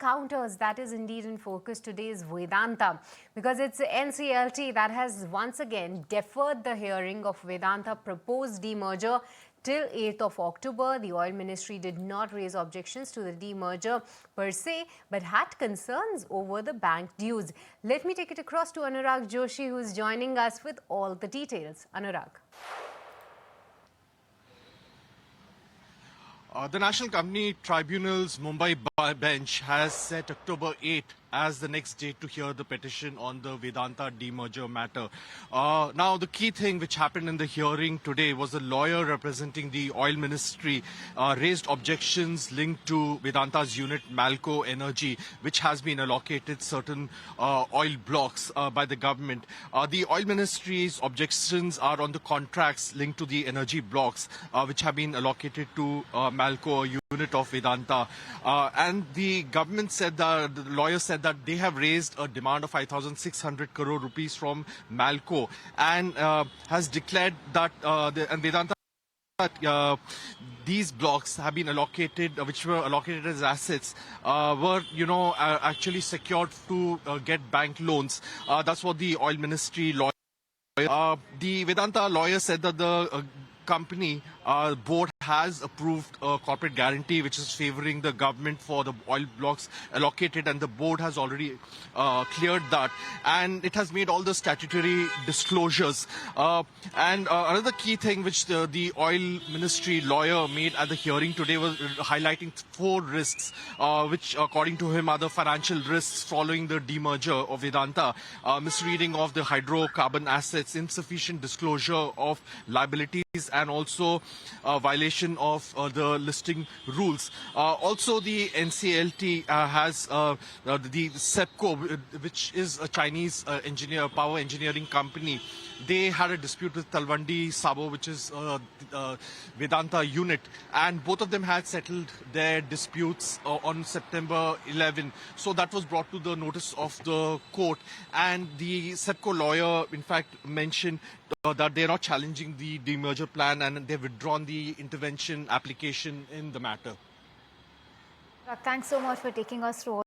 encounters that is indeed in focus today is Vedanta, because it's NCLT that has once again deferred the hearing of Vedanta proposed demerger till 8th of October. The Oil Ministry did not raise objections to the demerger per se, but had concerns over the bank dues. Let me take it across to Anurag Joshi, who is joining us with all the details. Anurag. The National Company Tribunal's Mumbai bench has set October 8 as the next date to hear the petition on the Vedanta demerger matter. Now, the key thing which happened in the hearing today was a lawyer representing the Oil Ministry raised objections linked to Vedanta's unit Malco Energy, which has been allocated certain oil blocks by the government. The Oil Ministry's objections are on the contracts linked to the energy blocks, which have been allocated to Malco, a unit of Vedanta. And the government said that, the lawyer said that they have raised a demand of 5,600 crore rupees from Malco and has declared that and Vedanta these blocks have been allocated, which were allocated as assets, were, actually secured to get bank loans. That's what the Oil Ministry lawyer. The Vedanta lawyer said that the company board has approved a corporate guarantee which is favoring the government for the oil blocks allocated, and the board has already cleared that, and it has made all the statutory disclosures. And another key thing which the Oil Ministry lawyer made at the hearing today was highlighting 4 risks which according to him are the financial risks following the demerger of Vedanta: misreading of the hydrocarbon assets, insufficient disclosure of liabilities, and also violation of the listing rules. Also, the NCLT has the SEPCO, which is a Chinese power engineering company. They had a dispute with Talwandi Sabo, which is Vedanta unit, and both of them had settled their disputes on September 11. So that was brought to the notice of the court, and the SEPCO lawyer, in fact, mentioned that they're not challenging the demerger plan and they've withdrawn the intervention application in the matter. Thanks so much for taking us through